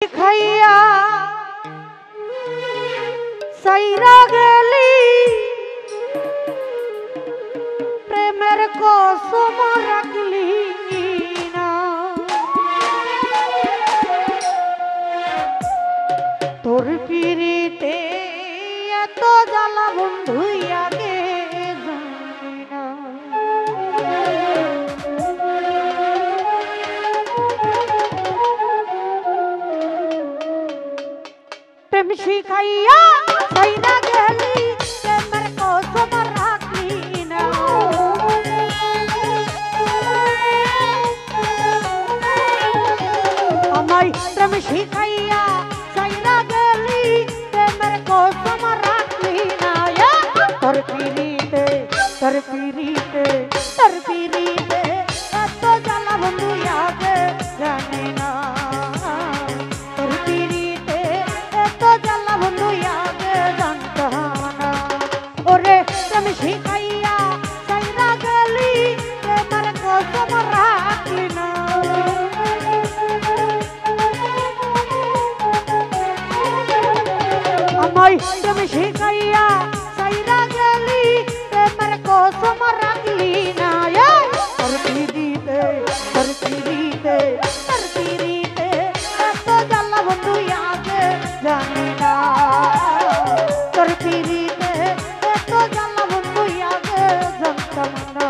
খাইয়া সাইরা গেলি প্রেমের কসম রাখলি না। তোর পিরিতে এত জ্বালা বন্ধু আগে জানি না। প্রেম শিখাইয়া সাইরা গেলি প্রেমের কসম রাখলি না। আমায় প্রেম শিখাইয়া সাইরা গেলি প্রেমের কসম রাখলি না। তোর পিরিতে তোর পিরিতে তোর পিরিতে এত জ্বালা বন্ধু আগে জানি না। তোর পিরিতে এত জ্বালা বন্ধু আগে জানতাম না। ওরে প্রেম শিখাইয়া সাইরা গেলি প্রেমের কসম রাখলি না। আমায় প্রেম শিখাইয়া সাইরা গেলি প্রেমের কসম রাখলি না। তোর পিরিতে তোর পিরিতে তোর পিরিতে এত জ্বালা বন্ধু আগে জানি না। তোর পিরিতে এত জ্বালা বন্ধু আগে জানতাম না।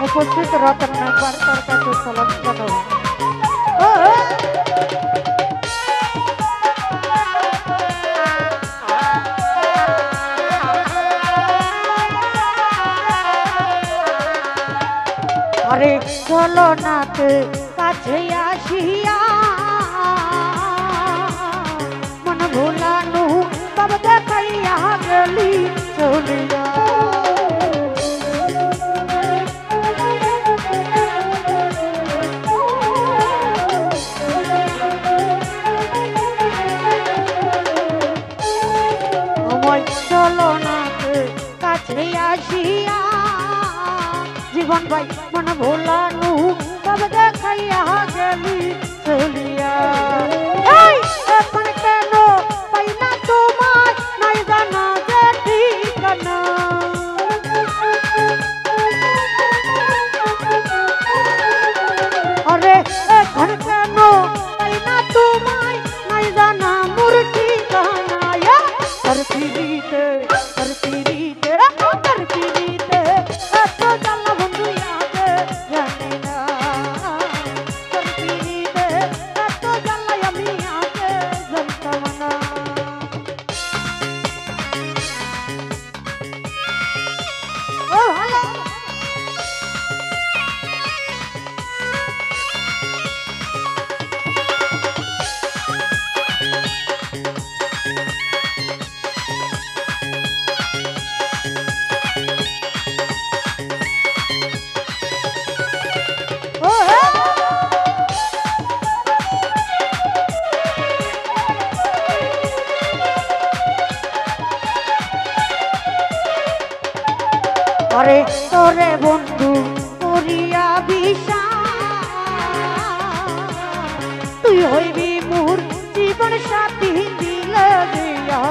উপস্থিত রতন মেম্বার তার কাছে সালাম জানাবো। আরে চলো নাতে কাছে আসিয়া মন ভোলানো সব দেখাইয়া গেলি চলিয়া। চলো নাতে কাছে আসিয়া জীবন ভাই মন ভোলানো সব দেখাইয়া গেলি চলিয়া। এখন কেন পাই না তোমার নাই জানা যে ঠিকানা। আরে এখন কেন পাই না তোমায় নাই জানা মোর ঠিকানা। তোর পিরিতে তোর পিরিতে তোর পিরিতে এত জ্বালা বন্ধু আগে জানি না। তোর পিরিতে এত জ্বালা আমি আগে জানতাম না। ও ভালো আরে তোরে বন্ধু করিয়া বিশ্বাস তুই হইবি মোর জীবন সাথী দিল দিয়া।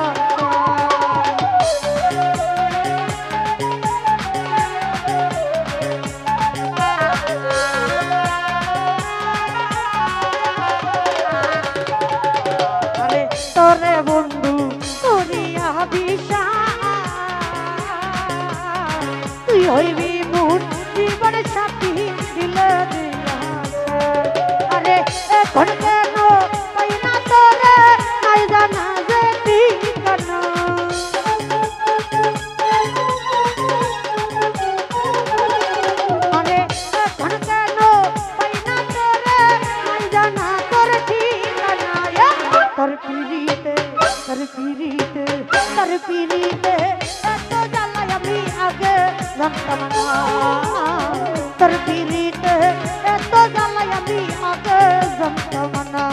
আরে তোরে বন্ধু করিয়া বিশ্বাস তুই হইবি মোর জীবন সাথী দিল দিয়া। আরে এখন কেন পাই না তোরে নাই জানা যে ঠিকানা। আরে এখন কেন পাই না তোরে নাই জানা তোর ঠিকানা। তোর পিরিতে তোর পিরিতে তোর পিরিতে এত জ্বালা আমি আগে জানতাম না। তোর পিরিতে এত জ্বালা আমি আগে জানতাম না।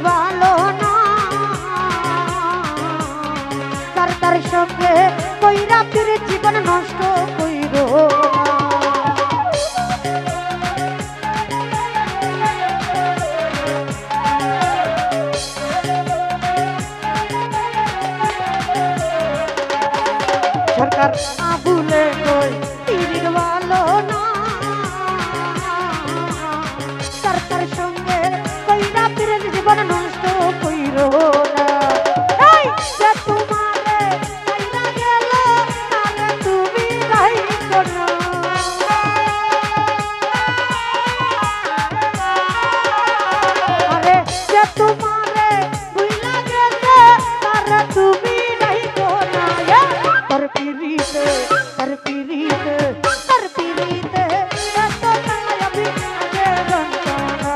ভালো না তার তার সঙ্গে কইরা ফিরে জীবন নষ্ট কইরো সরকার আবুলে কই তিরির ভালো না তার তার সঙ্গে কইরা ফিরে জীবন নষ্ট কইরো না এই যে তোমারে কইরা গেল তারে তুমি রাইখো না আরে যে তোমারে ভুইলা গেছে তারে তুমি রাইখো না তার পিরিতে তার পিরিতে তার পিরিতে এত টাকা আমি আগে জানতাম না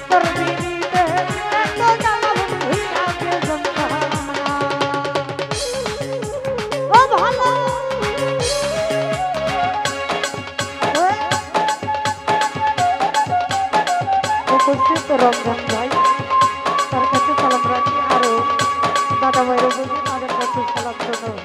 তার পিরিতে এত টাকা আমি আগে জানতাম না ও ভালো উপস্থিত রমজান ভাই তার কাছে সালাম রাখি আরো দাদা ভাইয়ের উপস্থিত তাদের কাছে সালাম জানাই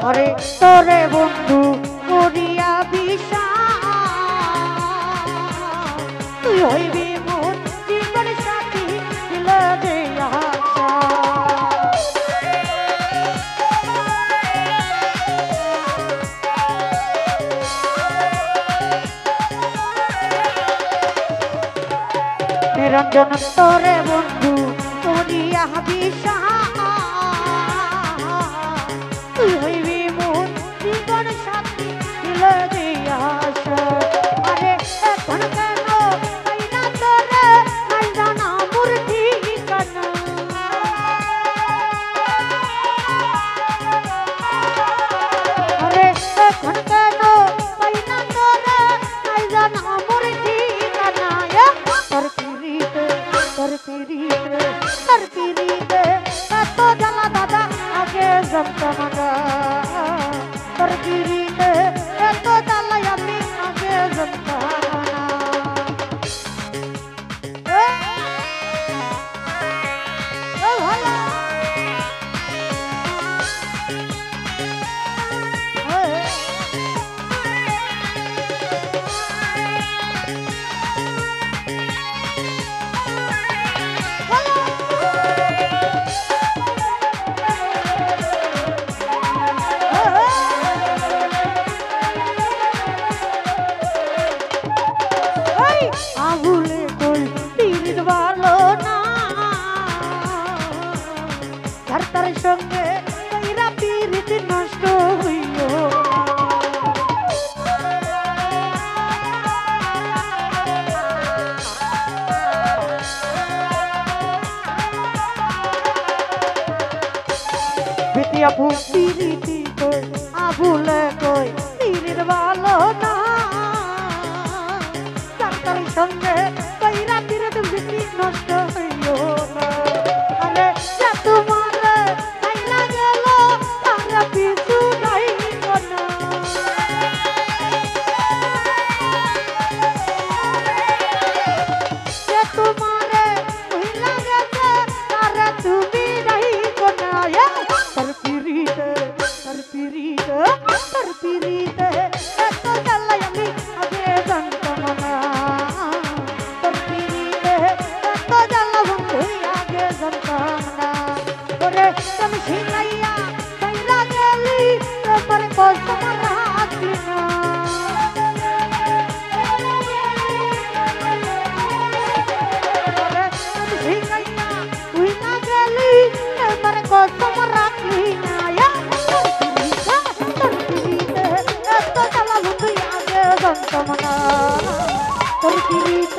আরে তোরে বন্ধু করিয়া বিশ্বাস তুই হইবি মোর জীবন সাথী দিল দে আশা নিরঞ্জন তোরে বন্ধু করিয়া বিশ্বাস তুই হইবি মোর জীবন সাথী দিল দে আশা আরে এখন কেন পাইনা তোরে নাই জানা মোর ঠিকানা আরে এখন কেন পাইনা তোরে নাই জানা মোর ঠিকানা তোর পিরিতে তোর পিরিতে তোর পিরিতে এত জ্বালা দাদা আগে জানতাম না তোর পিরিতে এত জ্বালা আমি আগে জানতাম না ও ভালো আবুলে কই তিরির ভালো না তার তার সঙ্গে কইরা পিরিত নষ্ট হইও বিটিয়া পিরিতি কই আবুলে কই তিরির ভালো না তার সঙ্গে কইরা পিরিত নষ্ট হইও না আরে যে তোমারে কইরা গেল তার পিছু নাই কোনা যে তোমারে কইরা গেছে তার তুমি নাই কোনা তার পিরিতে তার পিরিতে তার পিরিতে এত জ্বালাই আমি আগে জানতাম না তোর পিরিতে এত জ্বালা বন্ধু আগে জানতাম না ওরে তুমি শিখাইয়া কইরা গেলি তোর কষ্ট রাখলি না ওরে তুমি শিখাইয়া তুই না গেলি তোর কষ্ট রাখলি না পিরিত